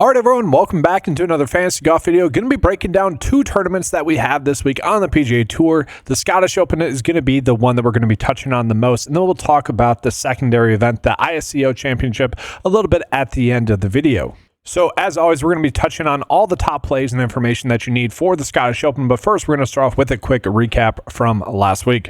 All right, everyone, welcome back into another fantasy golf video. Going to be breaking down two tournaments that we have this week on the PGA Tour. The Scottish Open is going to be the one that we're going to be touching on the most, and then we'll talk about the secondary event, the ISCO Championship, a little bit at the end of the video. So as always, we're going to be touching on all the top plays and information that you need for the Scottish Open, but first we're going to start off with a quick recap from last week.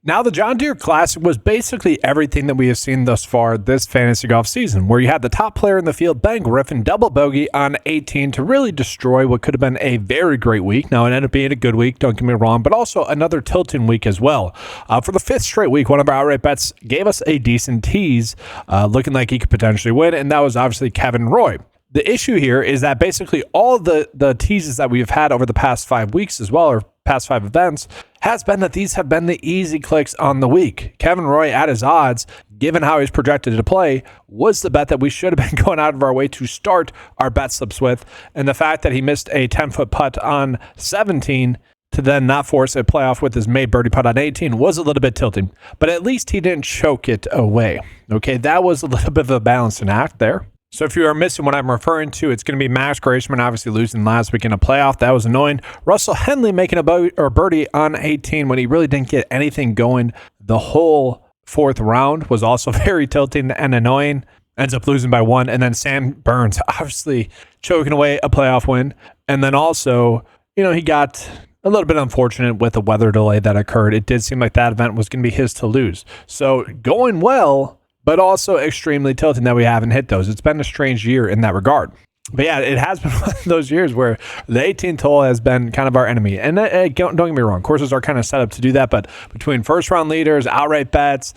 Now, the John Deere Classic was basically everything that we have seen thus far this fantasy golf season, where you had the top player in the field, Ben Griffin, double bogey on 18 to really destroy what could have been a very great week. Now, it ended up being a good week, don't get me wrong, but also another tilting week as well. For the fifth straight week, one of our outright bets gave us a decent tease, looking like he could potentially win, and that was obviously Kevin Roy. The issue here is that basically all the teases that we've had over the past 5 weeks as well, or past 5 events, has been that these have been the easy clicks on the week. Kevin Roy at his odds, given how he's projected to play, was the bet that we should have been going out of our way to start our bet slips with. And the fact that he missed a 10-foot putt on 17 to then not force a playoff with his made birdie putt on 18 was a little bit tilting. But at least he didn't choke it away. Okay, that was a little bit of a balancing act there. So if you are missing what I'm referring to, it's going to be Max Graceman obviously losing last week in a playoff. That was annoying. Russell Henley making a birdie on 18 when he really didn't get anything going. The whole fourth round was also very tilting and annoying. Ends up losing by 1. And then Sam Burns obviously choking away a playoff win. And then also, he got a little bit unfortunate with the weather delay that occurred. It did seem like that event was going to be his to lose. So going well, but also extremely tilting that we haven't hit those. It's been a strange year in that regard. But yeah, it has been one of those years where the 18th hole has been kind of our enemy. And don't get me wrong, courses are kind of set up to do that, but between first round leaders, outright bets,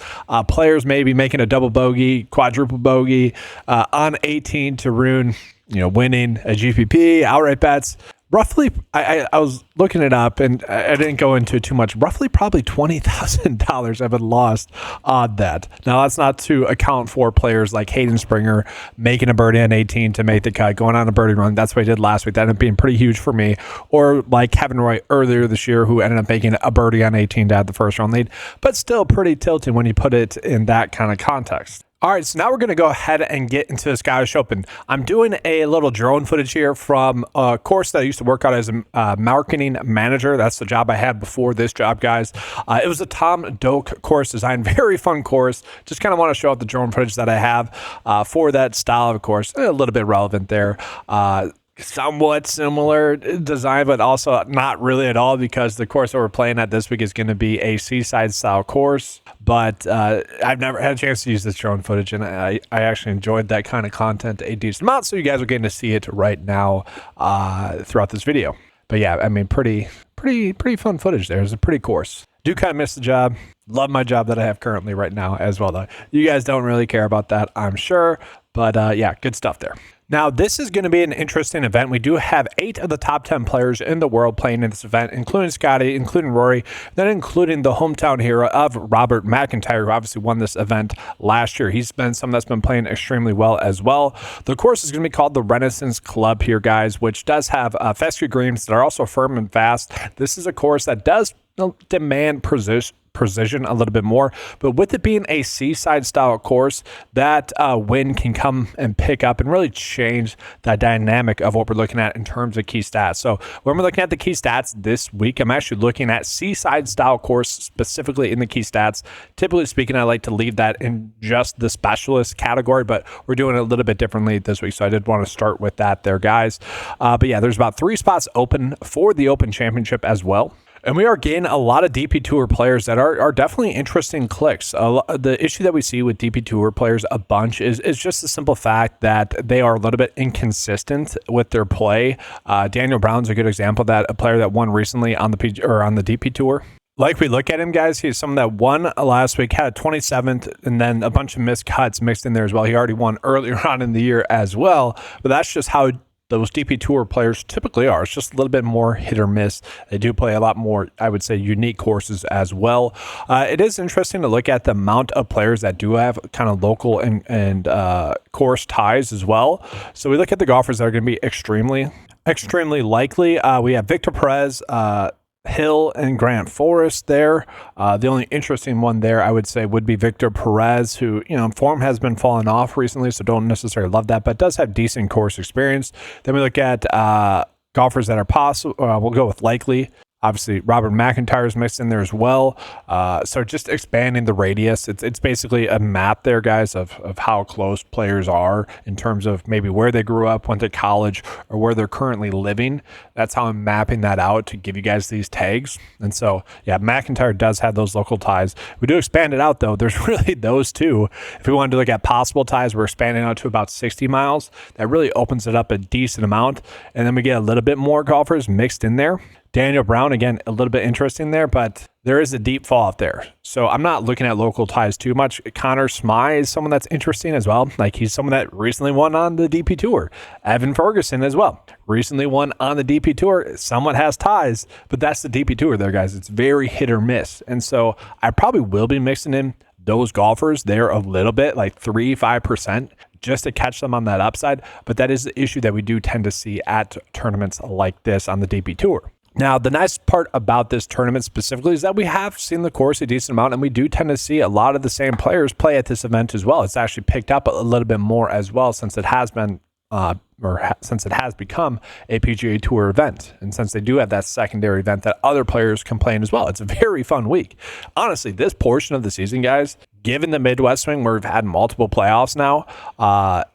players maybe making a double bogey, quadruple bogey on 18 to ruin, winning a GPP, outright bets. Roughly, I was looking it up and I didn't go into it too much. Roughly, probably $20,000 have been lost on that. Now, that's not to account for players like Hayden Springer making a birdie on 18 to make the cut, going on a birdie run. That's what he did last week. That ended up being pretty huge for me. Or like Kevin Roy earlier this year, who ended up making a birdie on 18 to add the first round lead. But still pretty tilting when you put it in that kind of context. All right, so now we're going to go ahead and get into the Scottish Open. I'm doing a little drone footage here from a course that I used to work on as a marketing manager. That's the job I had before this job, guys. It was a Tom Doak course design, very fun course. Just kind of want to show out the drone footage that I have for that style of course. A little bit relevant there. Somewhat similar design, but also not really at all, because the course that we're playing at this week is going to be a seaside style course. But I've never had a chance to use this drone footage, and I actually enjoyed that kind of content a decent amount. So you guys are getting to see it right now throughout this video. But yeah, I mean, pretty fun footage there. It's a pretty course. Do kind of miss the job. Love my job that I have currently right now as well, though. You guys don't really care about that, I'm sure. But yeah, good stuff there. Now, this is going to be an interesting event. We do have 8 of the top 10 players in the world playing in this event, including Scotty, including Rory, then including the hometown hero of Robert McIntyre, who obviously won this event last year. He's been someone that's been playing extremely well as well. The course is going to be called the Renaissance Club here, guys, which does have fescue greens that are also firm and fast. This is a course that does demand precision a little bit more, but with it being a seaside style course, that wind can come and pick up and really change the dynamic of what we're looking at in terms of key stats. So when we're looking at the key stats this week, I'm actually looking at seaside style course specifically in the key stats. Typically speaking, I like to leave that in just the specialist category, but we're doing it a little bit differently this week, so I did want to start with that there, guys. But yeah, there's about 3 spots open for the Open Championship as well. And we are getting a lot of DP Tour players that are definitely interesting clicks. The issue that we see with DP Tour players a bunch is just the simple fact that they are a little bit inconsistent with their play. Daniel Brown's a good example of that, a player that won recently on the DP Tour. Like we look at him, guys, he's someone that won last week, had a 27th, and then a bunch of missed cuts mixed in there as well. He already won earlier on in the year as well, but that's just how those DP Tour players typically are. It's just a little bit more hit or miss. They do play a lot more, I would say, unique courses as well. It is interesting to look at the amount of players that do have kind of local and course ties as well. So we look at the golfers that are going to be extremely likely. We have Victor Perez, Hill and Grant Forrest there. The only interesting one there, I would say, would be Victor Perez, who, form has been falling off recently, so don't necessarily love that, but does have decent course experience. Then we look at golfers that are possible. We'll go with likely. Obviously, Robert McIntyre is mixed in there as well. So just expanding the radius. It's basically a map there, guys, of how close players are in terms of maybe where they grew up, went to college, or where they're currently living. That's how I'm mapping that out to give you guys these tags. And so, yeah, McIntyre does have those local ties. We do expand it out, though. There's really those two. If we wanted to look at possible ties, we're expanding out to about 60 miles. That really opens it up a decent amount. And then we get a little bit more golfers mixed in there. Daniel Brown, again, a little bit interesting there, but there is a deep fall out there. So I'm not looking at local ties too much. Connor Smythe is someone that's interesting as well. Like, he's someone that recently won on the DP Tour. Evan Ferguson as well. Recently won on the DP Tour. Someone has ties, but that's the DP Tour there, guys. It's very hit or miss. And so I probably will be mixing in those golfers there a little bit, like 3-5%, just to catch them on that upside. But that is the issue that we do tend to see at tournaments like this on the DP Tour. Now, the nice part about this tournament specifically is that we have seen the course a decent amount, and we do tend to see a lot of the same players play at this event as well. It's actually picked up a little bit more as well since it has been, since it has become a PGA Tour event, and since they do have that secondary event that other players can play in as well. It's a very fun week. Honestly, this portion of the season, guys, given the Midwest swing where we've had multiple playoffs now,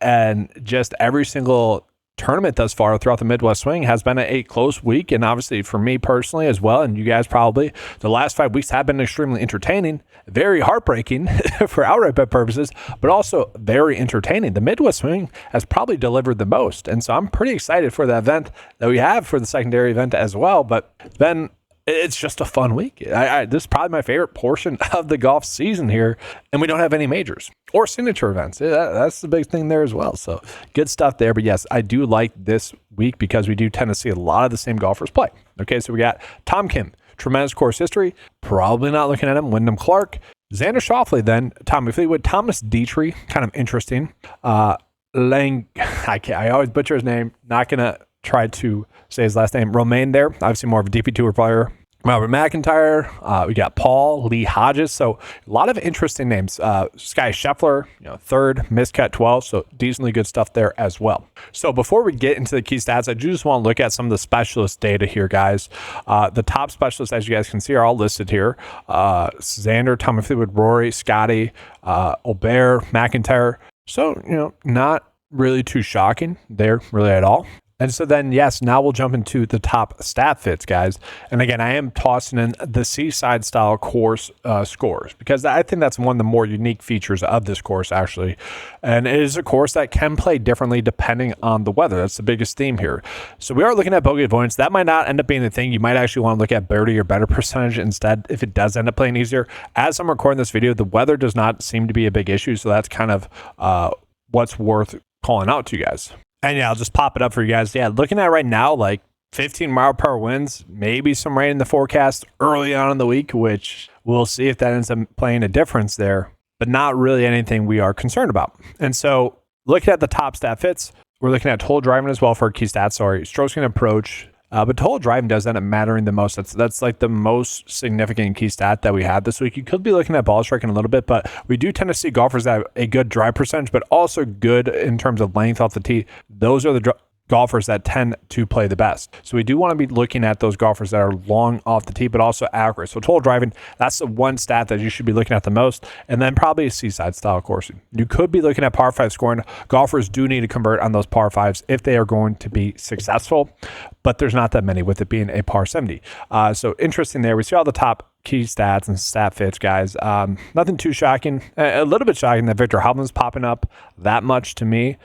and just every single tournament thus far throughout the Midwest swing has been a close week. And obviously for me personally as well, and you guys probably, the last 5 weeks have been extremely entertaining, very heartbreaking for outright bet purposes, but also very entertaining. The Midwest swing has probably delivered the most. And so I'm pretty excited for the event that we have for the secondary event as well. But then it's just a fun week. This is probably my favorite portion of the golf season here, and we don't have any majors or signature events. That's the big thing there as well. So good stuff there. But yes, I do like this week because we do tend to see a lot of the same golfers play. Okay, so we got Tom Kim, tremendous course history. Probably not looking at him. Wyndham Clark, Xander Schauffele, then Tommy Fleetwood, Thomas Dietrich, kind of interesting. I always butcher his name. Not gonna try to say his last name. Romain there, obviously more of a DP Tour player. Robert McIntyre, we got Paul, Lee Hodges, so a lot of interesting names. Sky Scheffler, third, miscut 12, so decently good stuff there as well. So before we get into the key stats, I just want to look at some of the specialist data here, guys. The top specialists, as you guys can see, are all listed here. Xander, Tommy Fleetwood, Rory, Scotty, Albert, McIntyre. So, not really too shocking there, really at all. And so then, yes, now we'll jump into the top stat fits, guys. And again, I am tossing in the Seaside style course scores because I think that's one of the more unique features of this course, actually. And it is a course that can play differently depending on the weather. That's the biggest theme here. So we are looking at bogey avoidance. That might not end up being the thing. You might actually want to look at birdie or better percentage instead if it does end up playing easier. As I'm recording this video, the weather does not seem to be a big issue. So that's kind of what's worth calling out to you guys. And yeah, I'll just pop it up for you guys. Yeah, looking at right now, like 15-mile-per-hour winds, maybe some rain in the forecast early on in the week, which we'll see if that ends up playing a difference there, but not really anything we are concerned about. And so looking at the top stat fits, we're looking at total driving as well for key stats. Strokes gained approach. But total driving does end up mattering the most. That's like the most significant key stat that we have this week. You could be looking at ball striking a little bit, but we do tend to see golfers that have a good drive percentage, but also good in terms of length off the tee. Those are the golfers that tend to play the best. So we do want to be looking at those golfers that are long off the tee, but also accurate. So total driving, that's the one stat that you should be looking at the most. And then probably a Seaside style coursing. You could be looking at par 5 scoring. Golfers do need to convert on those par 5s if they are going to be successful, but there's not that many with it being a par 70. So interesting there. We see all the top key stats and stat fits, guys. Nothing too shocking. A little bit shocking that Victor Hovland's popping up that much to me.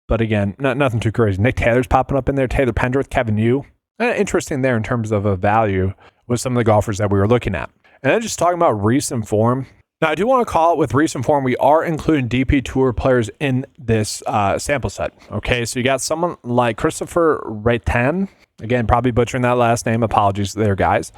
But again, nothing too crazy. Nick Taylor's popping up in there. Taylor Pendrith, Kevin Yu. Interesting there in terms of a value with some of the golfers that we were looking at. And then just talking about recent form. Now, I do want to call it with recent form, we are including DP Tour players in this sample set. Okay, so you got someone like Christopher Ratan. Again, probably butchering that last name. Apologies there, guys.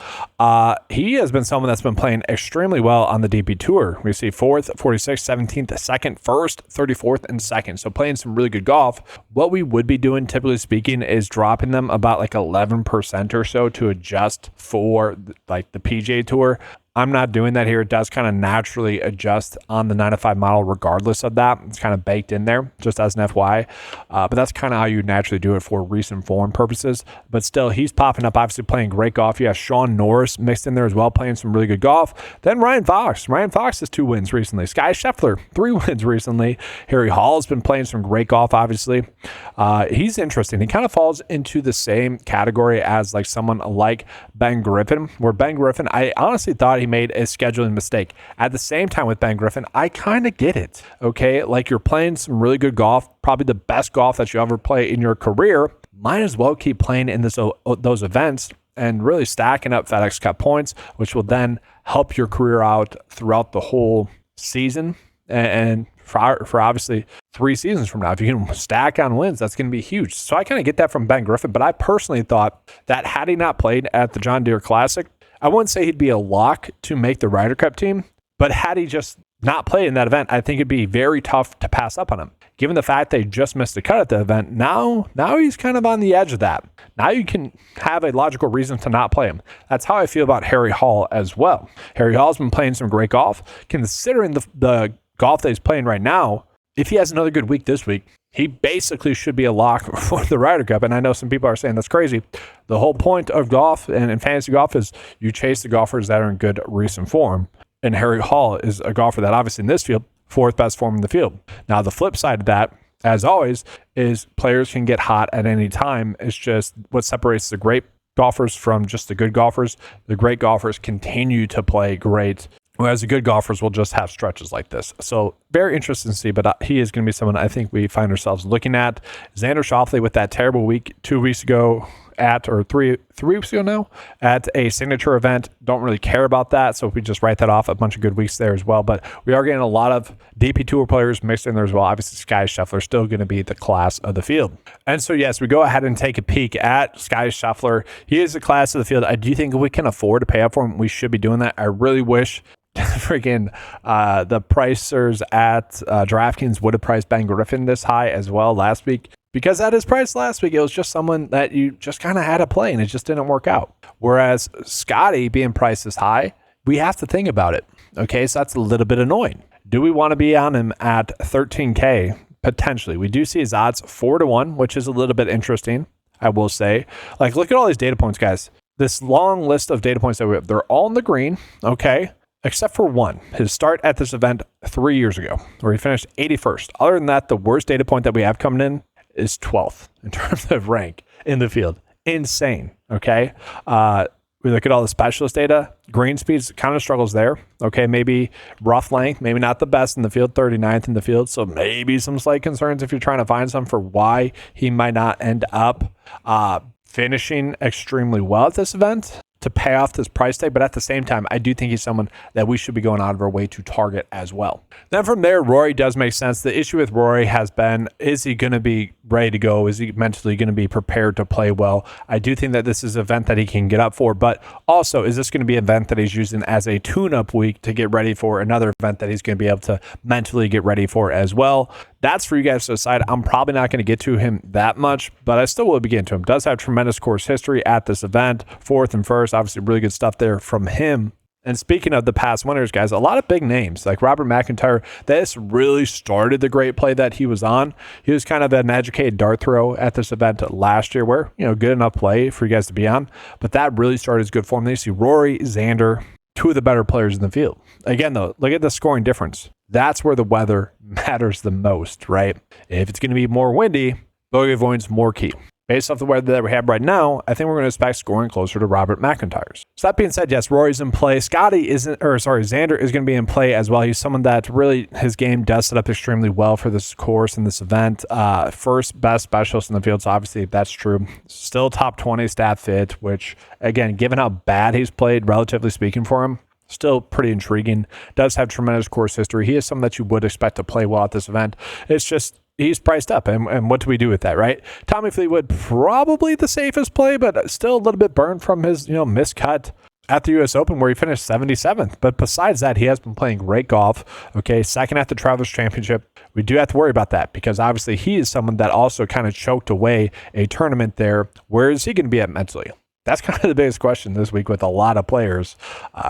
He has been someone that's been playing extremely well on the DP Tour. We see 4th, 46th, 17th, 2nd, 1st, 34th, and 2nd. So playing some really good golf. What we would be doing, typically speaking, is dropping them about like 11% or so to adjust for like the PGA Tour. I'm not doing that here. It does kind of naturally adjust on the 9 to 5 model regardless of that. It's kind of baked in there, just as an FYI. But that's kind of how you naturally do it for recent form purposes. But still, he's popping up, obviously playing great golf. You have Sean Norris mixed in there as well, playing some really good golf. Then Ryan Fox. Ryan Fox has 2 wins recently. Sky Scheffler, 3 wins recently. Harry Hall has been playing some great golf, obviously. He's interesting. He kind of falls into the same category as like someone like Ben Griffin, where Ben Griffin, I honestly thought he made a scheduling mistake. At the same time with Ben Griffin, I kind of get it. Okay, like you're playing some really good golf, probably the best golf that you ever play in your career. Might as well keep playing in those events and really stacking up FedEx Cup points, which will then help your career out throughout the whole season and for obviously 3 seasons from now. If you can stack on wins, that's going to be huge. So I kind of get that from Ben Griffin, but I personally thought that had he not played at the John Deere Classic, I wouldn't say he'd be a lock to make the Ryder Cup team, but had he just not played in that event, I think it'd be very tough to pass up on him. Given the fact they just missed a cut at the event, now he's kind of on the edge of that. Now you can have a logical reason to not play him. That's how I feel about Harry Hall as well. Harry Hall's been playing some great golf. Considering the golf that he's playing right now, if he has another good week this week, he basically should be a lock for the Ryder Cup. And I know some people are saying that's crazy. The whole point of golf and fantasy golf is you chase the golfers that are in good recent form. And Harry Hall is a golfer that obviously in this field, 4th best form in the field. Now, the flip side of that, as always, is players can get hot at any time. It's just what separates the great golfers from just the good golfers. The great golfers continue to play great, whereas the good golfers will just have stretches like this. So very interesting to see, but he is going to be someone I think we find ourselves looking at. Xander Schauffele with that terrible week 2 weeks ago three weeks ago now at a signature event. Don't really care about that. So if we just write that off, a bunch of good weeks there as well. But we are getting a lot of DP Tour players mixed in there as well. Obviously, Sky Scheffler still going to be the class of the field. And so, yes, we go ahead and take a peek at Sky Scheffler. He is the class of the field. I do think if we can afford to pay up for him, we should be doing that. I really wish freaking the pricers at DraftKings would have priced Ben Griffin this high as well last week, because at his price last week, it was just someone that you just kind of had to play and it just didn't work out. Whereas Scotty being priced this high, we have to think about it. Okay, so that's a little bit annoying. Do we want to be on him at 13K? Potentially. We do see his odds 4-1, which is a little bit interesting, I will say. Like, look at all these data points, guys. This long list of data points that we have, they're all in the green, okay? Except for one, his start at this event 3 years ago, where he finished 81st. Other than that, the worst data point that we have coming in is 12th in terms of rank in the field. Insane, okay? We look at all the specialist data. Green speeds kind of struggles there. Okay, maybe rough length, maybe not the best in the field, 39th in the field. So maybe some slight concerns if you're trying to find some for why he might not end up finishing extremely well at this event to pay off this price tag. But at the same time, I do think he's someone that we should be going out of our way to target as well. Then from there, Rory does make sense. The issue with Rory has been, is he going to be ready to go? Is he mentally going to be prepared to play well? I do think that this is an event that he can get up for, but also, is this going to be an event that he's using as a tune-up week to get ready for another event that he's going to be able to mentally get ready for as well? That's for you guys to decide. I'm probably not going to get to him that much, but I still will be getting to him. Does have tremendous course history at this event, 4th and 1st. Obviously, really good stuff there from him. And speaking of the past winners, guys, a lot of big names like Robert McIntyre. This really started the great play that he was on. He was kind of an educated dart throw at this event last year where, good enough play for you guys to be on. But that really started his good form. Then you see Rory, Xander, 2 of the better players in the field. Again, though, look at the scoring difference. That's where the weather matters the most, right? If it's going to be more windy, bogey avoidance more key. Based off the weather that we have right now, I think we're going to expect scoring closer to Robert McIntyre's. So that being said, yes, Rory's in play. Xander is going to be in play as well. He's someone that really, his game does set up extremely well for this course and this event. First best specialist in the field, so obviously that's true. Still top 20 stat fit, which, again, given how bad he's played, relatively speaking for him, still pretty intriguing. Does have tremendous course history. He is someone that you would expect to play well at this event. It's just he's priced up. And what do we do with that, right? Tommy Fleetwood, probably the safest play, but still a little bit burned from his, miscut at the U.S. Open where he finished 77th. But besides that, he has been playing great golf. Okay, second at the Travelers Championship. We do have to worry about that because obviously he is someone that also kind of choked away a tournament there. Where is he going to be at mentally? That's kind of the biggest question this week with a lot of players.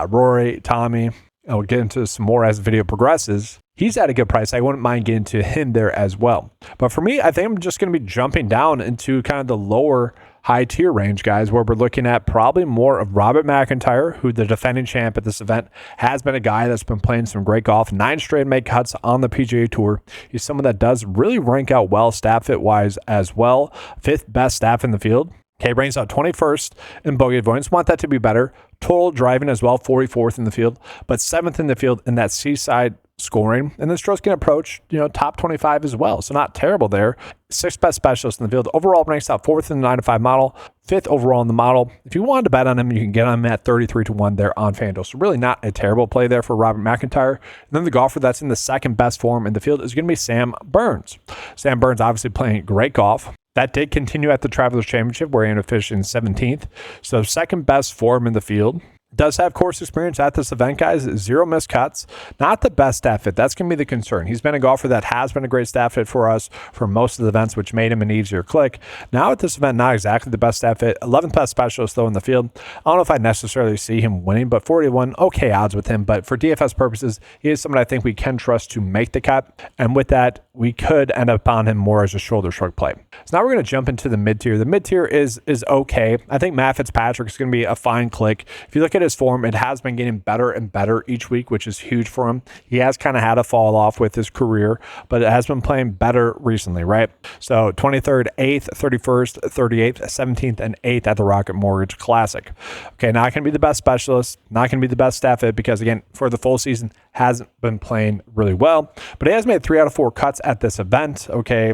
Rory, Tommy, I'll get into some more as the video progresses. He's at a good price. I wouldn't mind getting to him there as well. But for me, I think I'm just going to be jumping down into kind of the lower high tier range, guys, where we're looking at probably more of Robert McIntyre, who the defending champ at this event has been a guy that's been playing some great golf, 9 straight make cuts on the PGA Tour. He's someone that does really rank out well stat fit wise as well. 5th best staff in the field. Okay, ranks out 21st in bogey avoidance. Want that to be better. Total driving as well, 44th in the field, but 7th in the field in that seaside scoring. And then strokes can approach, top 25 as well. So not terrible there. 6th best specialist in the field. Overall ranks out 4th in the 9-to-5 model, 5th overall in the model. If you wanted to bet on him, you can get him at 33-1 there on FanDuel. So really not a terrible play there for Robert McIntyre. And then the golfer that's in the 2nd best form in the field is going to be Sam Burns. Sam Burns obviously playing great golf. That did continue at the Travelers Championship where he ended up finishing 17th. So 2nd best form in the field. Does have course experience at this event, guys. 0 missed cuts. Not the best stat fit. That's going to be the concern. He's been a golfer that has been a great stat fit for us for most of the events, which made him an easier click. Now at this event, not exactly the best stat fit. 11th best specialist, though, in the field. I don't know if I'd necessarily see him winning, but 41, okay odds with him. But for DFS purposes, he is someone I think we can trust to make the cut. And with that, we could end up on him more as a shoulder shrug play. So now we're going to jump into the mid-tier. The mid-tier is okay. I think Matt Fitzpatrick is going to be a fine click. If you look at his form, it has been getting better and better each week, which is huge for him. He has kind of had a fall off with his career, but it has been playing better recently, right? So 23rd, 8th, 31st, 38th, 17th, and 8th at the Rocket Mortgage Classic. Okay, not going to be the best specialist, not going to be the best staff fit because, again, for the full season, hasn't been playing really well, but he has made 3 out of 4 cuts at this event. Okay,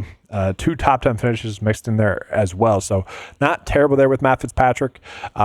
2 top 10 finishes mixed in there as well. So not terrible there with Matt Fitzpatrick.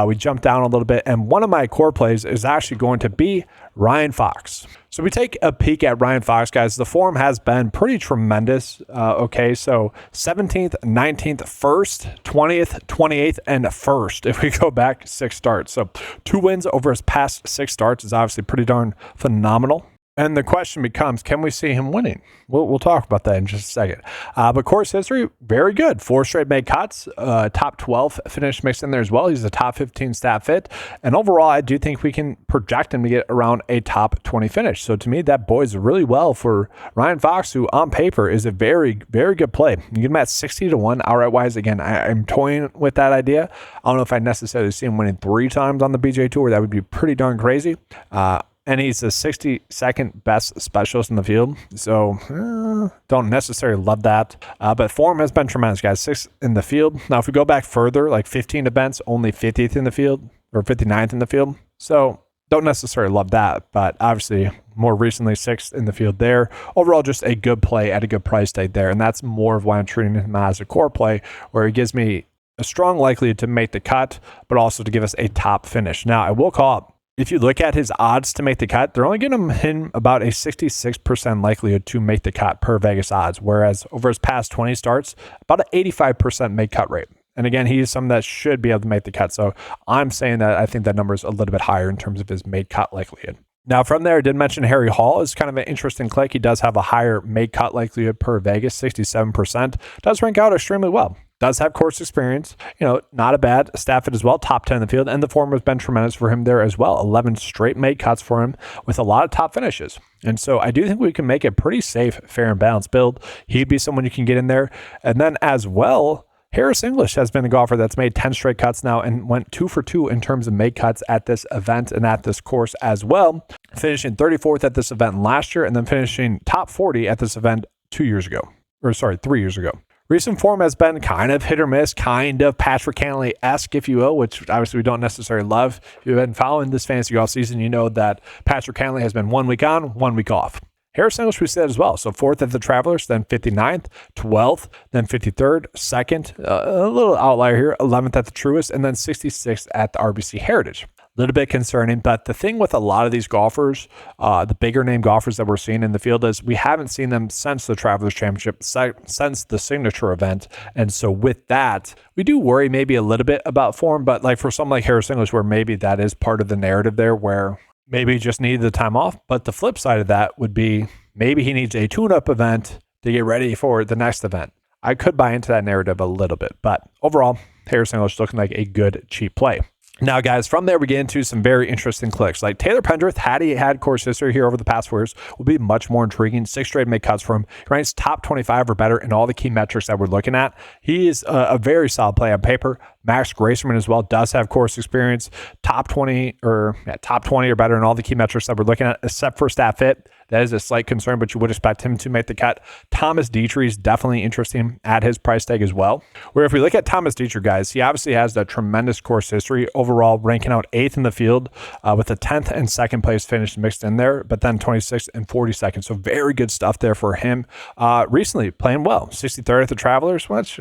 We jumped down a little bit, and one of my core plays is actually going to be Ryan Fox. So we take a peek at Ryan Fox, guys. The form has been pretty tremendous. Okay, so 17th, 19th, 1st, 20th, 28th, and 1st if we go back 6 starts. So 2 wins over his past 6 starts is obviously pretty darn phenomenal. And the question becomes, can we see him winning? We'll talk about that in just a second. But course history, very good. 4 straight made cuts, top 12 finish mixed in there as well. He's a top 15 stat fit. And overall, I do think we can project him to get around a top 20 finish. So to me, that bodes really well for Ryan Fox, who on paper is a very, very good play. You get him at 60-1 outright wise. Again, I'm toying with that idea. I don't know if I necessarily see him winning 3 times on the PGA Tour. That would be pretty darn crazy. And he's the 62nd best specialist in the field. So don't necessarily love that. But form has been tremendous, guys. 6th in the field. Now, if we go back further, like 15 events, only 50th in the field or 59th in the field. So don't necessarily love that. But obviously, more recently, 6th in the field there. Overall, just a good play at a good price tag there. And that's more of why I'm treating him as a core play, where he gives me a strong likelihood to make the cut, but also to give us a top finish. Now, I will call up, if you look at his odds to make the cut, they're only giving him about a 66% likelihood to make the cut per Vegas odds, whereas over his past 20 starts, about an 85% make cut rate. And again, he's someone that should be able to make the cut. So I'm saying that I think that number is a little bit higher in terms of his made cut likelihood. Now, from there, I did mention Harry Hall is kind of an interesting click. He does have a higher made cut likelihood per Vegas, 67%. Does rank out extremely well. Does have course experience, not a bad stat fit as well, top 10 in the field, and the form has been tremendous for him there as well. 11 straight made cuts for him with a lot of top finishes. And so I do think we can make a pretty safe, fair, and balanced build. He'd be someone you can get in there. And then as well, Harris English has been a golfer that's made 10 straight cuts now and went 2 for 2 in terms of made cuts at this event and at this course as well, finishing 34th at this event last year and then finishing top 40 at this event 3 years ago. Recent form has been kind of hit or miss, kind of Patrick Cantlay-esque, if you will, which obviously we don't necessarily love. If you've been following this fantasy golf season, you know that Patrick Cantlay has been 1 week on, 1 week off. Harris English, we said as well. So 4th at the Travelers, then 59th, 12th, then 53rd, 2nd, a little outlier here, 11th at the Truist, and then 66th at the RBC Heritage. little bit concerning. But the thing with a lot of these golfers, the bigger name golfers that we're seeing in the field, is we haven't seen them since the Travelers Championship, since the signature event. And so with that, we do worry maybe a little bit about form. But like for someone like Harris English, where maybe that is part of the narrative there, where maybe he just needed the time off. But the flip side of that would be maybe he needs a tune-up event to get ready for the next event. I could buy into that narrative a little bit, but overall, Harris English looking like a good, cheap play. Now, guys, from there, we get into some very interesting clicks. Like Taylor Pendrith, had he had course history here over the past 4 years, will be much more intriguing. 6 straight made cuts for him. He ranks top 25 or better in all the key metrics that we're looking at. He is a very solid play on paper. Max Gracerman as well does have course experience. Top 20 or better in all the key metrics that we're looking at, except for stat fit. That is a slight concern, but you would expect him to make the cut. Thomas Dietrich is definitely interesting at his price tag as well. Where if we look at Thomas Dietrich, guys, he obviously has a tremendous course history. Overall, ranking out 8th in the field with a 10th and 2nd place finish mixed in there, but then 26th and 42nd. So very good stuff there for him. Recently playing well. 63rd at the Travelers, which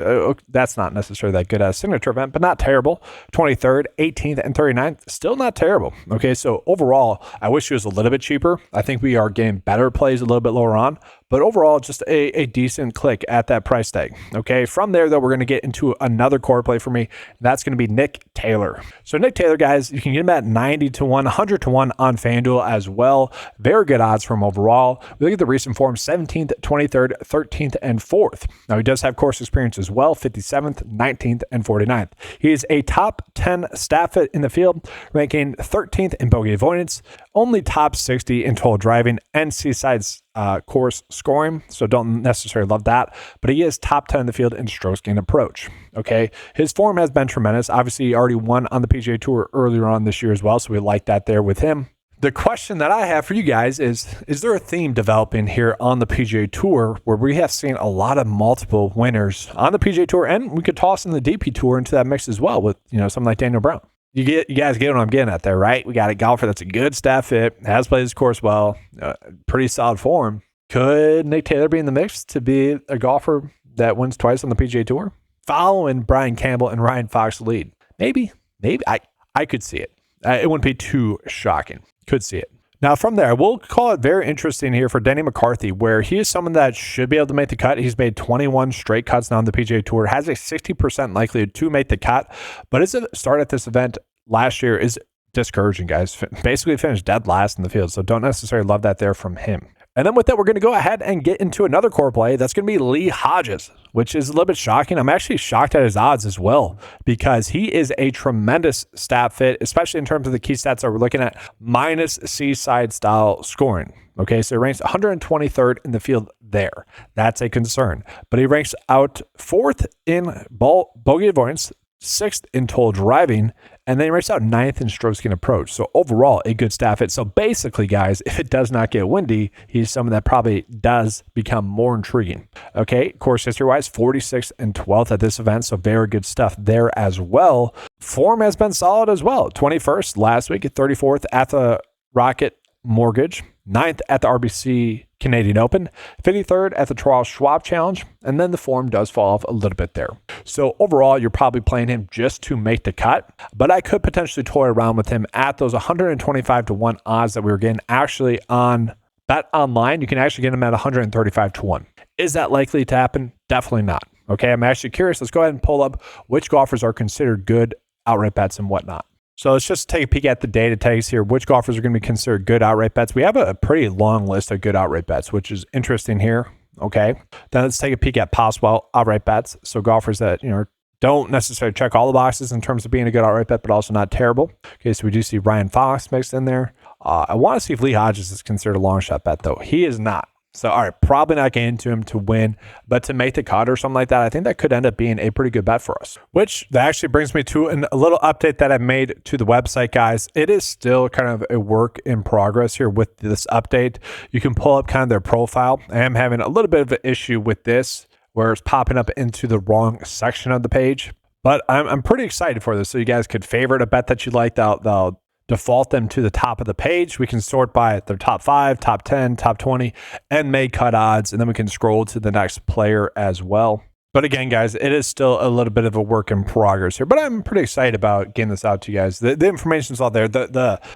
that's not necessarily that good at a signature event, but not terrible. 23rd, 18th, and 39th, still not terrible. Okay, so overall, I wish he was a little bit cheaper. I think we are getting better plays a little bit lower on, but overall, just a decent click at that price tag. Okay, from there, though, we're going to get into another core play for me. That's going to be Nick Taylor. So Nick Taylor, guys, you can get him at 90 to 1, 100 to 1 on FanDuel as well. Very good odds from overall. We look at the recent form, 17th, 23rd, 13th, and 4th. Now, he does have course experience as well, 57th, 19th, and 49th. He is a top 10 stat fit in the field, ranking 13th in bogey avoidance, only top 60 in total driving and Seaside's course scoring, so don't necessarily love that, but he is top 10 in the field in strokes gained approach. Okay, his form has been tremendous. Obviously, he already won on the PGA Tour earlier on this year as well, so we like that there with him. The question that I have for you guys is there a theme developing here on the PGA Tour where we have seen a lot of multiple winners on the PGA Tour, and we could toss in the DP Tour into that mix as well with, something like Daniel Brown. You guys get what I'm getting at there, right? We got a golfer that's a good stat fit, has played his course well, pretty solid form. Could Nick Taylor be in the mix to be a golfer that wins twice on the PGA Tour? Following Brian Campbell and Ryan Fox lead. Maybe. I could see it. It wouldn't be too shocking. Could see it. Now, from there, we'll call it very interesting here for Denny McCarthy, where he is someone that should be able to make the cut. He's made 21 straight cuts now on the PGA Tour, has a 60% likelihood to make the cut, but his start at this event last year is discouraging, guys. Basically finished dead last in the field, so don't necessarily love that there from him. And then with that, we're going to go ahead and get into another core play. That's going to be Lee Hodges, which is a little bit shocking. I'm actually shocked at his odds as well, because he is a tremendous stat fit, especially in terms of the key stats that we're looking at, minus Seaside style scoring. Okay, so he ranks 123rd in the field there. That's a concern. But he ranks out 4th in bogey avoidance, 6th in total driving, and then he ranks out 9th in strokes gained approach. So overall, a good stat fit. So basically, guys, if it does not get windy, he's someone that probably does become more intriguing. Okay, course history-wise, 46th and 12th at this event, so very good stuff there as well. Form has been solid as well. 21st last week, 34th at the Rocket Mortgage, 9th at the RBC Canadian Open, 53rd at the Charles Schwab Challenge, and then the form does fall off a little bit there. So overall, you're probably playing him just to make the cut, but I could potentially toy around with him at those 125 to 1 odds that we were getting actually on Bet Online. You can actually get him at 135 to 1. Is that likely to happen? Definitely not. Okay, I'm actually curious. Let's go ahead and pull up which golfers are considered good outright bets and whatnot. So let's just take a peek at the data tags here. Which golfers are going to be considered good outright bets? We have a pretty long list of good outright bets, which is interesting here. Okay. Then let's take a peek at possible outright bets. So golfers that, don't necessarily check all the boxes in terms of being a good outright bet, but also not terrible. Okay. So we do see Ryan Fox mixed in there. I want to see if Lee Hodges is considered a long shot bet, though. He is not. So, all right, probably not getting to him to win, but to make the cut or something like that, I think that could end up being a pretty good bet for us. Which that actually brings me to a little update that I made to the website, guys. It is still kind of a work in progress here with this update. You can pull up kind of their profile. I am having a little bit of an issue with this where it's popping up into the wrong section of the page, but I'm pretty excited for this. So you guys could favorite a bet that you like. They'll default them to the top of the page. We can sort by their top 5, top 10, top 20, and make cut odds. And then we can scroll to the next player as well. But again, guys, it is still a little bit of a work in progress here. But I'm pretty excited about getting this out to you guys. The information's all there.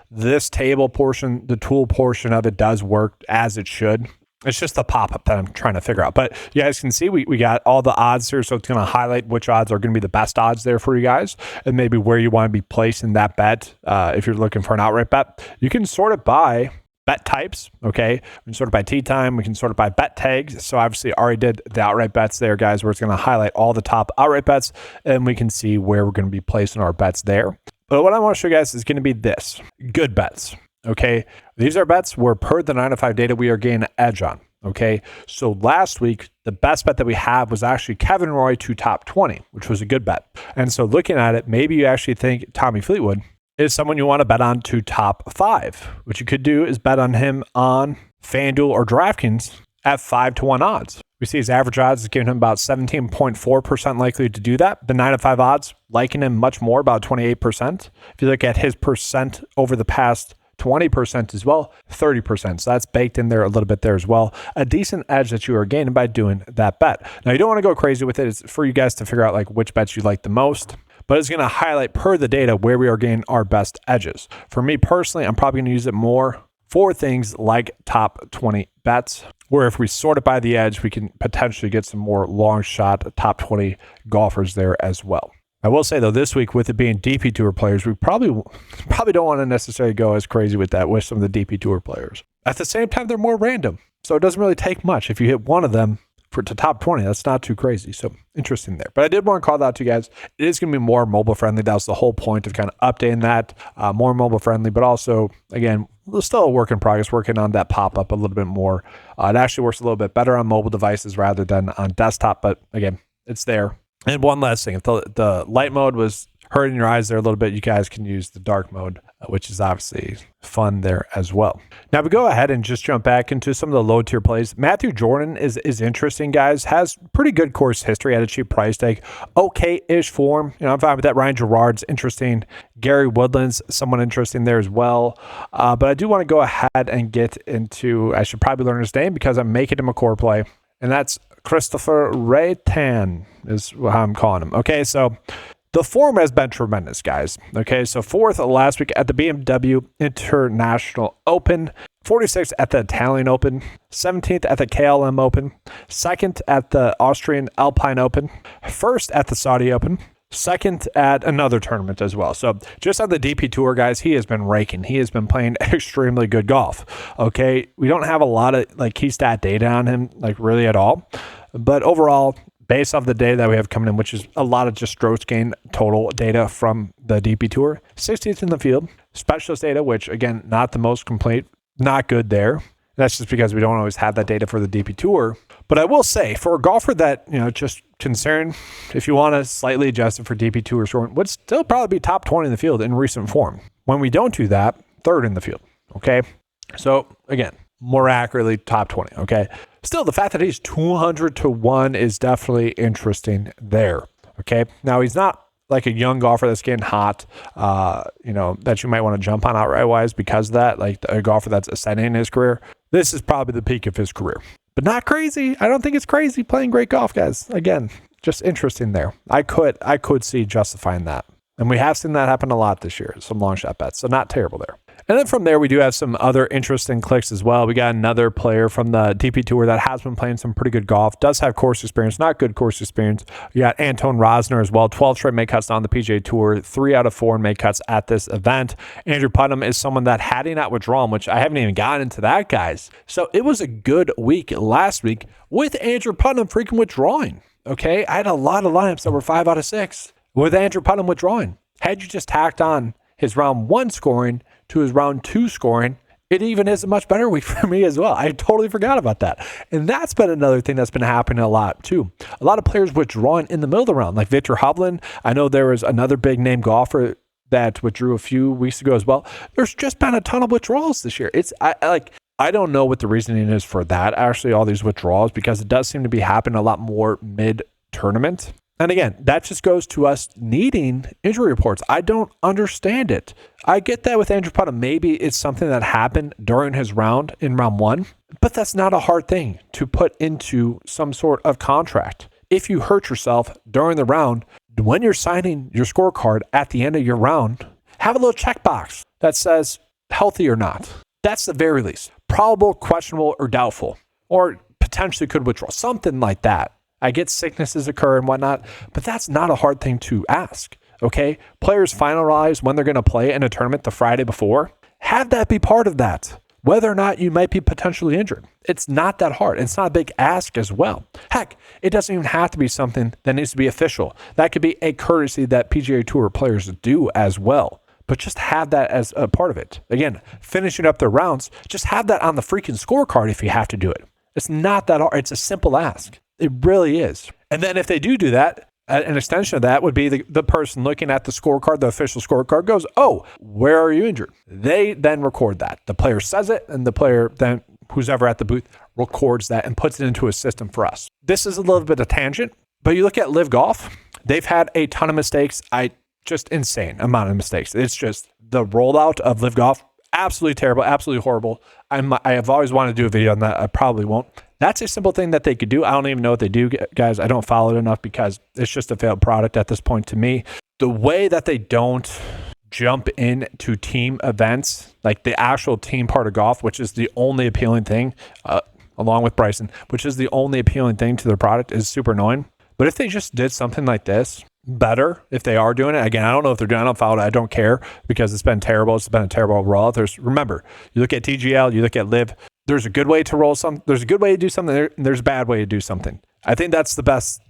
This table portion, the tool portion of it does work as it should. It's just the pop-up that I'm trying to figure out. But you guys can see we got all the odds here, so it's going to highlight which odds are going to be the best odds there for you guys, and maybe where you want to be placing that bet. If you're looking for an outright bet, you can sort it by bet types, okay? We can sort it by tee time. We can sort it by bet tags. So obviously already did the outright bets there, guys, where it's going to highlight all the top outright bets, and we can see where we're going to be placing our bets there. But what I want to show you guys is going to be this. Good bets. Okay, these are bets where per the 9 to 5 data we are getting an edge on. Okay, so last week the best bet that we have was actually Kevin Roy to top 20, which was a good bet. And so looking at it, maybe you actually think Tommy Fleetwood is someone you want to bet on to top 5. What you could do is bet on him on FanDuel or DraftKings at 5-1 odds. We see his average odds is giving him about 17.4% likely to do that. The 9 to 5 odds liking him much more, about 28%. If you look at his percent over the past 20% as well, 30%. So that's baked in there a little bit there as well. A decent edge that you are gaining by doing that bet. Now, you don't want to go crazy with it. It's for you guys to figure out like which bets you like the most, but it's going to highlight per the data where we are gaining our best edges. For me personally, I'm probably going to use it more for things like top 20 bets, where if we sort it by the edge, we can potentially get some more long shot top 20 golfers there as well. I will say, though, this week, with it being DP Tour players, we probably don't want to necessarily go as crazy with that with some of the DP Tour players. At the same time, they're more random, so it doesn't really take much. If you hit one of them to top 20, that's not too crazy. So interesting there. But I did want to call that out to you guys. It is going to be more mobile friendly. That was the whole point of kind of updating that, more mobile friendly, but also, again, still a work in progress, working on that pop-up a little bit more. It actually works a little bit better on mobile devices rather than on desktop, but again, it's there. And one last thing, if the light mode was hurting your eyes there a little bit, you guys can use the dark mode, which is obviously fun there as well. Now we go ahead and just jump back into some of the low tier plays. Matthew Jordan is interesting, guys. Has pretty good course history at a cheap price tag. Okay-ish form. You know, I'm fine with that. Ryan Gerard's interesting. Gary Woodland's somewhat interesting there as well. But I do want to go ahead and get into, I should probably learn his name because I'm making him a core play. And that's Christopher Raytan is how I'm calling him. Okay, so the form has been tremendous, guys. Okay, so 4th last week at the BMW International Open, 46th at the Italian Open, 17th at the KLM Open, 2nd at the Austrian Alpine Open, 1st at the Saudi Open, 2nd at another tournament as well. So just on the DP Tour, guys, he has been raking. He has been playing extremely good golf. Okay, we don't have a lot of like key stat data on him, like really at all. But overall, based off the data that we have coming in, which is a lot of just strokes gain total data from the DP Tour, 60th in the field. Specialist data, which again, not the most complete, not good there. That's just because we don't always have that data for the DP Tour. But I will say, for a golfer that, you know, just concerned, if you want to slightly adjust it for DP Tour short, would still probably be top 20 in the field in recent form. When we don't do that, 3rd in the field. Okay. So again, more accurately, top 20. Okay. Still, the fact that he's 200-1 is definitely interesting there. Okay. Now, he's not like a young golfer that's getting hot, you know, that you might want to jump on outright wise because of that, like a golfer that's ascending in his career. This is probably the peak of his career, but not crazy. I don't think it's crazy playing great golf, guys. Again, just interesting there. I could see justifying that. And we have seen that happen a lot this year, some long shot bets. So not terrible there. And then from there, we do have some other interesting clicks as well. We got another player from the DP Tour that has been playing some pretty good golf, does have course experience, not good course experience. We got Anton Rosner as well, 12 straight make cuts on the PGA Tour, 3 out of 4 make cuts at this event. Andrew Putnam is someone that had he not withdrawn, which I haven't even gotten into that, guys. So it was a good week last week with Andrew Putnam freaking withdrawing. Okay, I had a lot of lineups that were 5 out of 6 with Andrew Putnam withdrawing. Had you just tacked on his round 1 scoring to his round 2 scoring, it even is a much better week for me as well. I totally forgot about that. And that's been another thing that's been happening a lot too. A lot of players withdrawing in the middle of the round, like Victor Hovland. I know there was another big name golfer that withdrew a few weeks ago as well. There's just been a ton of withdrawals this year. I don't know what the reasoning is for that, actually, all these withdrawals, because it does seem to be happening a lot more mid-tournament. And again, that just goes to us needing injury reports. I don't understand it. I get that with Andrew Putnam. Maybe it's something that happened during his round in round 1, but that's not a hard thing to put into some sort of contract. if you hurt yourself during the round, when you're signing your scorecard at the end of your round, have a little checkbox that says healthy or not. That's the very least. Probable, questionable, or doubtful, or potentially could withdraw, something like that. I get sicknesses occur and whatnot, but that's not a hard thing to ask, okay? Players finalize when they're going to play in a tournament the Friday before. Have that be part of that, whether or not you might be potentially injured. It's not that hard. It's not a big ask as well. Heck, it doesn't even have to be something that needs to be official. That could be a courtesy that PGA Tour players do as well. But just have that as a part of it. Again, finishing up their rounds, just have that on the freaking scorecard if you have to do it. It's not that hard. It's a simple ask. It really is. And then if they do that, an extension of that would be the person looking at the scorecard, the official scorecard goes, oh, where are you injured? They then record that. The player says it, and the player then, who's ever at the booth, records that and puts it into a system for us. This is a little bit of tangent, but you look at Live Golf, they've had a ton of mistakes. Just insane amount of mistakes. It's just the rollout of Live Golf, absolutely terrible, absolutely horrible. I have always wanted to do a video on that. I probably won't. That's a simple thing that they could do. I don't even know what they do, guys. I don't follow it enough because it's just a failed product at this point to me. The way that they don't jump into team events, like the actual team part of golf, which is the only appealing thing, along with Bryson, which is the only appealing thing to their product, is super annoying. But if they just did something like this, better, if they are doing it. Again, I don't know if they're doing it. I don't follow it. I don't care because it's been terrible. It's been a terrible rollout. Remember, you look at TGL, you look at Live, there's a good way to roll some. There's a good way to do something. There's a bad way to do something. I think that's the best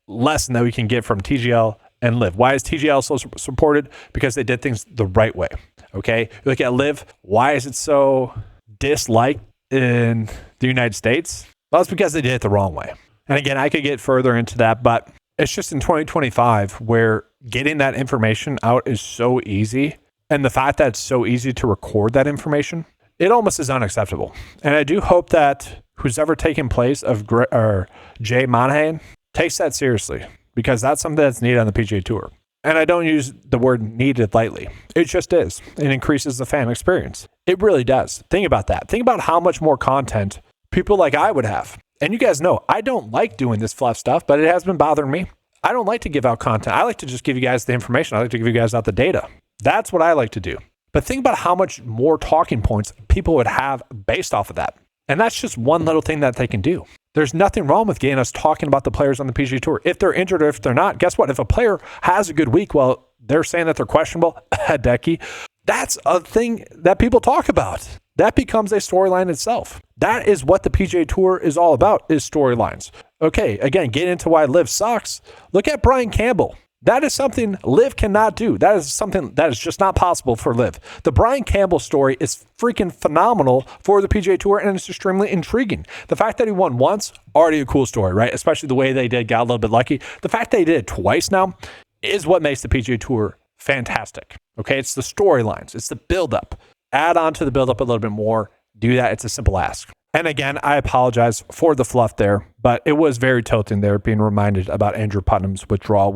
lesson that we can get from TGL and Live. Why is TGL so supported? Because they did things the right way. Okay, you look at Live. Why is it so disliked in the United States? Well, it's because they did it the wrong way. And again, I could get further into that, but it's just in 2025 where getting that information out is so easy. And the fact that it's so easy to record that information, it almost is unacceptable. And I do hope that who's ever taken place of Jay Monahan takes that seriously, because that's something that's needed on the PGA Tour. And I don't use the word needed lightly. It just is. It increases the fan experience. It really does. Think about that. Think about how much more content people like I would have. And you guys know, I don't like doing this fluff stuff, but it has been bothering me. I don't like to give out content. I like to just give you guys the information. I like to give you guys out the data. That's what I like to do. But think about how much more talking points people would have based off of that. And that's just one little thing that they can do. There's nothing wrong with getting us talking about the players on the PGA Tour. If they're injured or if they're not, guess what? If a player has a good week, well, they're saying that they're questionable, Decky, that's a thing that people talk about. That becomes a storyline itself. That is what the PGA Tour is all about, is storylines. Okay, again, get into why Liv sucks. Look at Brian Campbell. That is something Liv cannot do. That is something that is just not possible for Liv. The Brian Campbell story is freaking phenomenal for the PGA Tour, and it's extremely intriguing. The fact that he won once, already a cool story, right? Especially the way they got a little bit lucky. The fact that he did it twice now is what makes the PGA Tour fantastic. Okay, it's the storylines. It's the buildup. Add on to the buildup a little bit more. Do that. It's a simple ask. And again, I apologize for the fluff there, but it was very tilting there, being reminded about Andrew Putnam's withdrawal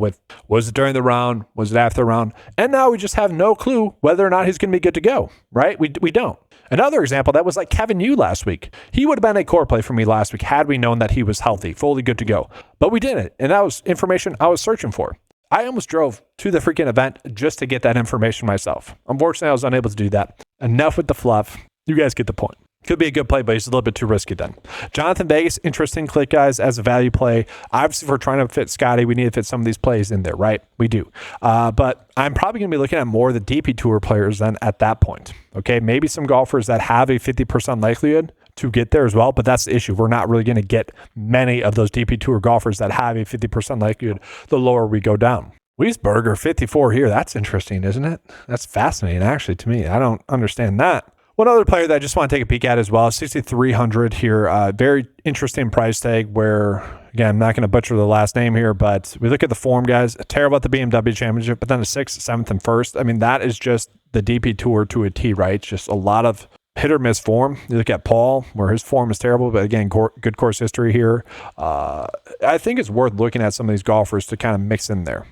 was it during the round? Was it after the round? And now we just have no clue whether or not he's going to be good to go, right? We don't. Another example, that was like Kevin Yu last week. He would have been a core play for me last week had we known that he was healthy, fully good to go. But we didn't, and that was information I was searching for. I almost drove to the freaking event just to get that information myself. Unfortunately, I was unable to do that. Enough with the fluff. You guys get the point. Could be a good play, but he's a little bit too risky then. Jonathan Vegas, interesting click, guys, as a value play. Obviously, if we're trying to fit Scotty, we need to fit some of these plays in there, right? We do. But I'm probably going to be looking at more of the DP Tour players then at that point. Okay, maybe some golfers that have a 50% likelihood to get there as well, but that's the issue. We're not really going to get many of those DP Tour golfers that have a 50% likelihood the lower we go down. Wiesberger, 54 here. That's interesting, isn't it? That's fascinating, actually, to me. I don't understand that. One other player that I just want to take a peek at as well, 6,300 here. Very interesting price tag where, again, I'm not going to butcher the last name here, but we look at the form, guys. Terrible at the BMW Championship, but then a 6th, 7th, and 1st. I mean, that is just the DP Tour to a T, right? Just a lot of hit or miss form. You look at Paul, where his form is terrible, but again, good course history here. I think it's worth looking at some of these golfers to kind of mix in there.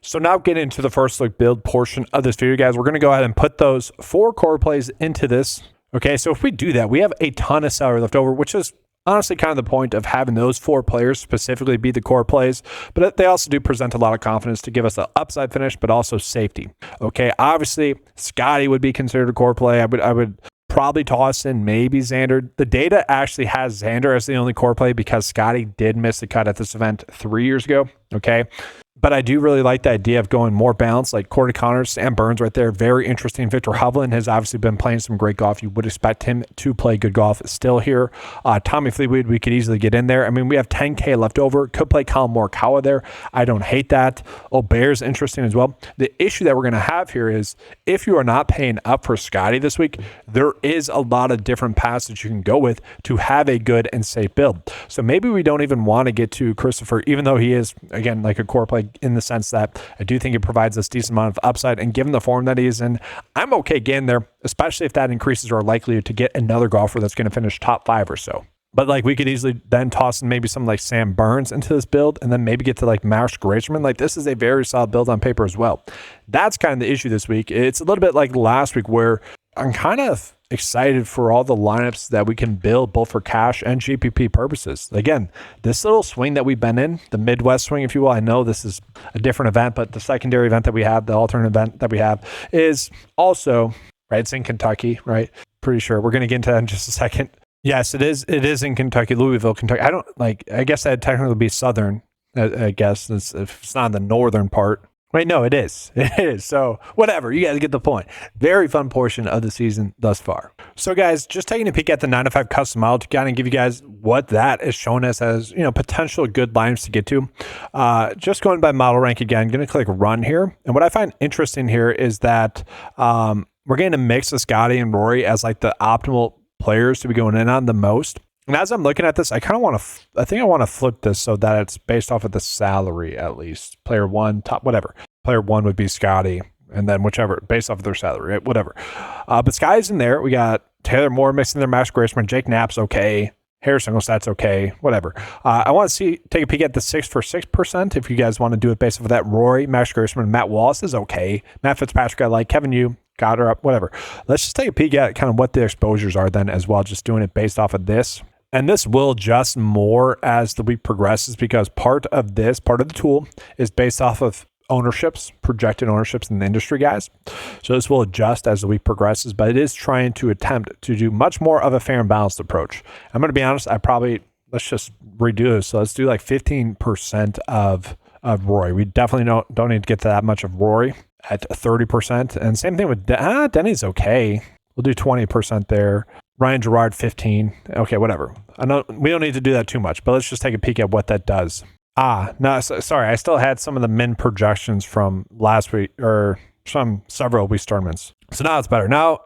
So now getting into the first look build portion of this video, guys, we're going to go ahead and put those 4 core plays into this. Okay, so if we do that, we have a ton of salary left over, which is honestly kind of the point of having those 4 players specifically be the core plays, but they also do present a lot of confidence to give us an upside finish, but also safety. Okay, obviously, Scotty would be considered a core play. I would probably toss in maybe Xander. The data actually has Xander as the only core play because Scotty did miss the cut at this event 3 years ago. Okay. But I do really like the idea of going more balanced, like Corey Connors, Sam Burns right there. Very interesting. Victor Hovland has obviously been playing some great golf. You would expect him to play good golf still here. Tommy Fleetwood, we could easily get in there. I mean, we have 10K left over. Could play Colin Morikawa there. I don't hate that. Bear's interesting as well. The issue that we're going to have here is if you are not paying up for Scotty this week, there is a lot of different paths that you can go with to have a good and safe build. So maybe we don't even want to get to Christopher, even though he is, again, like a core play in the sense that I do think it provides us decent amount of upside, and given the form that he is in, I'm okay getting there, especially if that increases our likelihood to get another golfer that's going to finish top 5 or so. But like we could easily then toss in maybe something like Sam Burns into this build and then maybe get to like Max Grayson. Like this is a very solid build on paper as well. That's kind of the issue this week. It's a little bit like last week where I'm kind of excited for all the lineups that we can build both for cash and GPP purposes. Again, this little swing that we've been in, the Midwest swing, if you will, I know this is a different event, but the secondary event that we have, the alternate event that we have is also, right, it's in Kentucky, right? Pretty sure. We're going to get into that in just a second. Yes, it is. It is in Kentucky, Louisville, Kentucky. I guess that'd technically be Southern, I guess, if it's not in the northern part. Wait, no, it is. It is. So whatever, you guys get the point. Very fun portion of the season thus far. So guys, just taking a peek at the 9 to 5 custom model to kind of give you guys what that is showing us as, potential good lines to get to. Just going by model rank again, going to click run here. And what I find interesting here is that we're getting a mix of Scotty and Rory as like the optimal players to be going in on the most. And as I'm looking at this, I kind of want to, I think I want to flip this so that it's based off of the salary at least. Player 1, top, whatever. Player 1 would be Scotty, and then whichever, based off of their salary, right? Whatever. But Scotty's in there. We got Taylor Moore mixing their Max Grayson, Jake Knapp's okay. Harris Singlestat's okay, whatever. I want to take a peek at the 6 for 6% if you guys want to do it based off of that. Rory, Max Grayson, Matt Wallace is okay. Matt Fitzpatrick, I like. Kevin Yu, got her up, whatever. Let's just take a peek at kind of what the exposures are then as well, just doing it based off of this. And this will adjust more as the week progresses because part of the tool is based off of ownerships, projected ownerships in the industry, guys. So this will adjust as the week progresses, but it is trying to attempt to do much more of a fair and balanced approach. I'm going to be honest, let's just redo this. So let's do like 15% of Rory. We definitely don't need to get to that much of Rory at 30%. And same thing with Denny's okay. We'll do 20% there. Ryan Gerard, 15. Okay, whatever. I know we don't need to do that too much, but let's just take a peek at what that does. No, sorry. I still had some of the min projections from last week or from several week tournaments. So now it's better. Now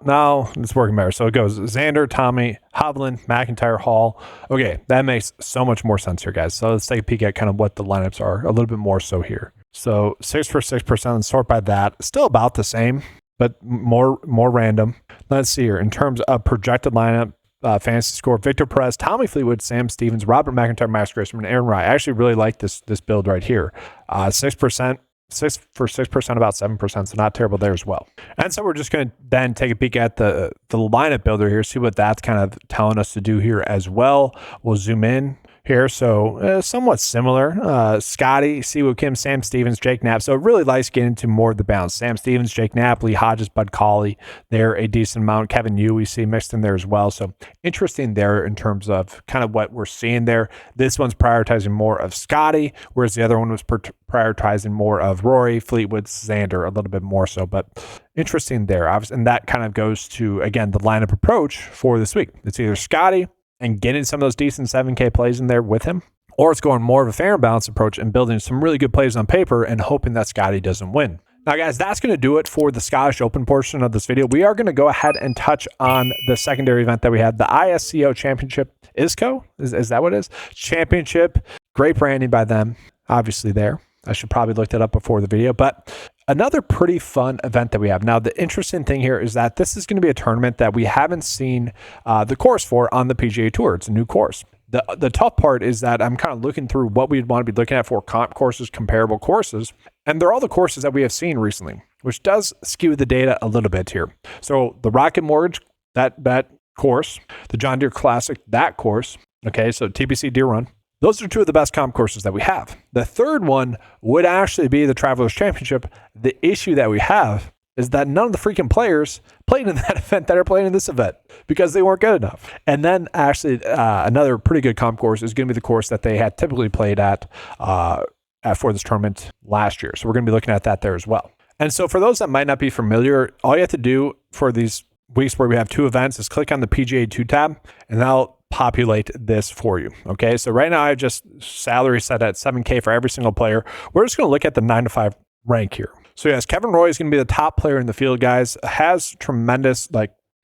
it's working better. So it goes Xander, Tommy, Hovland, McIntyre, Hall. Okay, that makes so much more sense here, guys. So let's take a peek at kind of what the lineups are a little bit more so here. So 6 for 6% and sort by that. Still about the same, but more random. Let's see here. In terms of projected lineup, fantasy score, Victor Perez, Tommy Fleetwood, Sam Stevens, Robert McIntyre, Max Grayson, and Aaron Rai. I actually really like this build right here. 6%, 6 for 6%, about 7%, so not terrible there as well. And so we're just going to then take a peek at the lineup builder here, see what that's kind of telling us to do here as well. We'll zoom in here. So somewhat similar. Scotty, Siwoo Kim, Sam Stevens, Jake Knapp. So it really likes getting into more of the bounce. Sam Stevens, Jake Knapp, Lee Hodges, Bud Cauley. There a decent amount. Kevin Yu we see mixed in there as well. So interesting there in terms of kind of what we're seeing there. This one's prioritizing more of Scotty, whereas the other one was prioritizing more of Rory, Fleetwood, Xander, a little bit more so. But interesting there. And that kind of goes to, again, the lineup approach for this week. It's either Scotty and getting some of those decent 7K plays in there with him, or it's going more of a fair and balanced approach and building some really good plays on paper and hoping that Scotty doesn't win. Now, guys, that's going to do it for the Scottish Open portion of this video. We are going to go ahead and touch on the secondary event that we had, the ISCO Championship. ISCO? Is that what it is? Championship. Great branding by them, obviously there. I should probably look that up before the video, but another pretty fun event that we have. Now, the interesting thing here is that this is going to be a tournament that we haven't seen the course for on the PGA Tour. It's a new course. The tough part is that I'm kind of looking through what we'd want to be looking at for comp courses, comparable courses, and they're all the courses that we have seen recently, which does skew the data a little bit here. So the Rocket Mortgage, that course, the John Deere Classic, that course, Okay, so TPC Deer Run. Those are two of the best comp courses that we have. The third one would actually be the Travelers Championship. The issue that we have is that none of the freaking players played in that event that are playing in this event because they weren't good enough. And then actually another pretty good comp course is going to be the course that they had typically played at for this tournament last year. So we're going to be looking at that there as well. And so for those that might not be familiar, all you have to do for these weeks where we have two events is click on the PGA 2 tab, and that'll populate this for you. Okay, so right now I just salary set at $7K for every single player. We're just going to look at the 9 to 5 rank here. So yes, Kevin Roy is going to be the top player in the field, guys. Has tremendous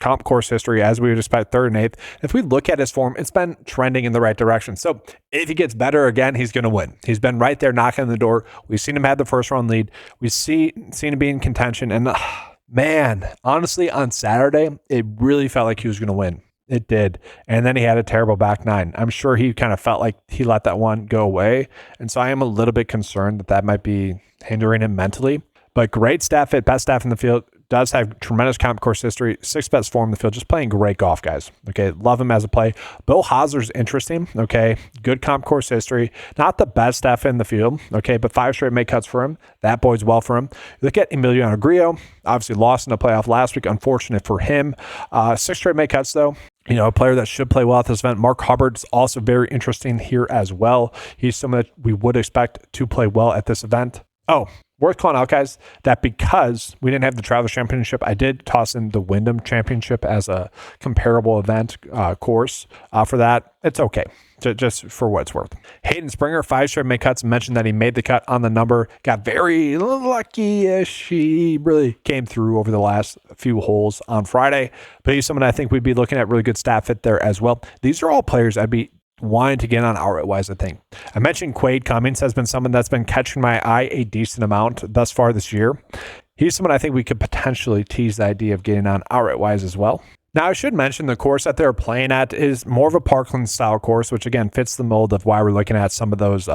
comp course history, as we would expect, 3rd and 8th. If we look at his form, it's been trending in the right direction. So if he gets better again, he's going to win. He's been right there knocking on the door. We've seen him have the first round lead. We've seen him be in contention. And man, honestly, on Saturday, it really felt like he was going to win. It did. And then he had a terrible back 9. I'm sure he kind of felt like he let that one go away. And so I am a little bit concerned that might be hindering him mentally. But great staff fit, best staff in the field, does have tremendous comp course history, 6th best form in the field, just playing great golf, guys. Okay, love him as a play. Bill Hosler's interesting, okay, good comp course history, not the best staff in the field, okay, but 5 straight make cuts for him. That bodes well for him. Look at Emiliano Grillo, obviously lost in the playoff last week, unfortunate for him. 6 straight make cuts, though. You know, a player that should play well at this event. Mark Hubbard's also very interesting here as well. He's someone that we would expect to play well at this event. Oh, worth calling out, guys, that because we didn't have the Travelers Championship, I did toss in the Wyndham Championship as a comparable event course for that. It's okay, just for what it's worth. Hayden Springer, 5 straight make cuts, mentioned that he made the cut on the number, got very lucky-ish. He really came through over the last few holes on Friday, but he's someone I think we'd be looking at really good stat fit there as well. These are all players I'd be wanting to get on outright-wise, I think. I mentioned Quade Cummings has been someone that's been catching my eye a decent amount thus far this year. He's someone I think we could potentially tease the idea of getting on outright-wise as well. Now, I should mention the course that they're playing at is more of a Parkland-style course, which, again, fits the mold of why we're looking at some of those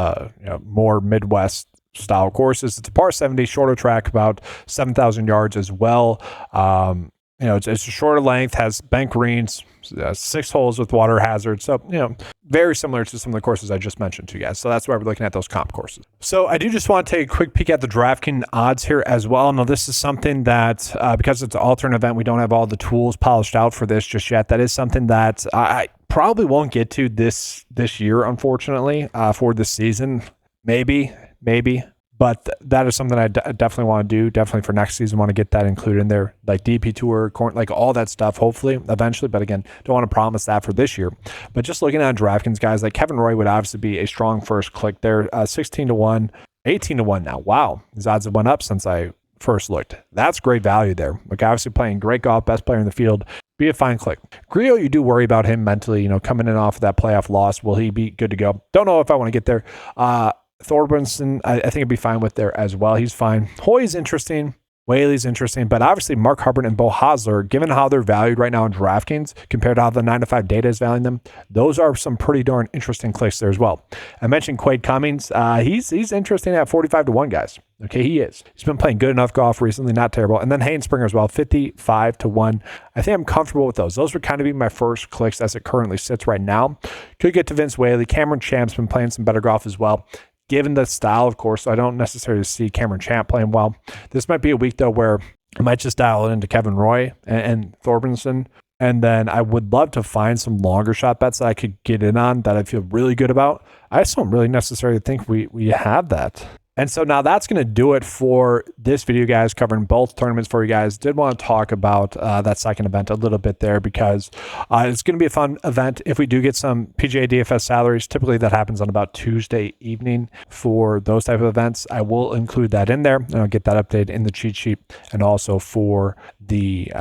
more Midwest-style courses. It's a par 70, shorter track, about 7,000 yards as well. It's a shorter length, has bank greens, 6 holes with water hazards. So, very similar to some of the courses I just mentioned to you guys. So that's why we're looking at those comp courses. So I do just want to take a quick peek at the DraftKings odds here as well. Now, this is something that, because it's an alternate event, we don't have all the tools polished out for this just yet. That is something that I probably won't get to this year, unfortunately, for this season. Maybe. But that is something I definitely want to do. Definitely for next season, want to get that included in there, like DP Tour, like all that stuff, hopefully, eventually. But again, don't want to promise that for this year. But just looking at DraftKings, guys, like Kevin Roy would obviously be a strong first click there. 16-1, 18-1 now. Wow. His odds have went up since I first looked. That's great value there. Like obviously playing great golf, best player in the field. Be a fine click. Grillo, you do worry about him mentally, coming in off of that playoff loss. Will he be good to go? Don't know if I want to get there. Thorbenson, I think I'd be fine with there as well. He's fine. Hoy's interesting. Whaley's interesting. But obviously, Mark Hubbard and Bo Hosler, given how they're valued right now in DraftKings compared to how the 9 to 5 data is valuing them, those are some pretty darn interesting clicks there as well. I mentioned Quade Cummings. He's interesting at 45-1, guys. Okay, he is. He's been playing good enough golf recently, not terrible. And then Hayden Springer as well, 55-1. I think I'm comfortable with those. Those would kind of be my first clicks as it currently sits right now. Could get to Vince Whaley. Cameron Champ's been playing some better golf as well. Given the style, of course, I don't necessarily see Cameron Champ playing well. This might be a week, though, where I might just dial it into Kevin Roy and Thorbenson. And then I would love to find some longer shot bets that I could get in on that I feel really good about. I just don't really necessarily think we have that. And so now that's going to do it for this video, guys, covering both tournaments for you guys. Did want to talk about that second event a little bit there because it's going to be a fun event. If we do get some PGA DFS salaries, typically that happens on about Tuesday evening for those type of events. I will include that in there, and I'll get that updated in the cheat sheet and also for the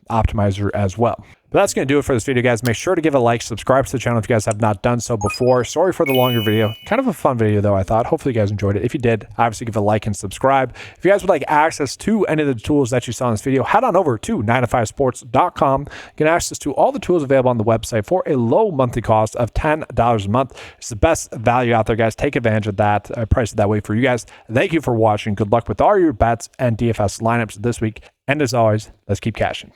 optimizer as well. But that's going to do it for this video, guys. Make sure to give a like, subscribe to the channel if you guys have not done so before. Sorry for the longer video. Kind of a fun video, though, I thought. Hopefully, you guys enjoyed it. If you did, obviously give a like and subscribe. If you guys would like access to any of the tools that you saw in this video, head on over to 9to5sports.com. Get access to all the tools available on the website for a low monthly cost of $10 a month. It's the best value out there, guys. Take advantage of that. I priced it that way for you guys. Thank you for watching. Good luck with all your bets and DFS lineups this week. And as always, let's keep cashing.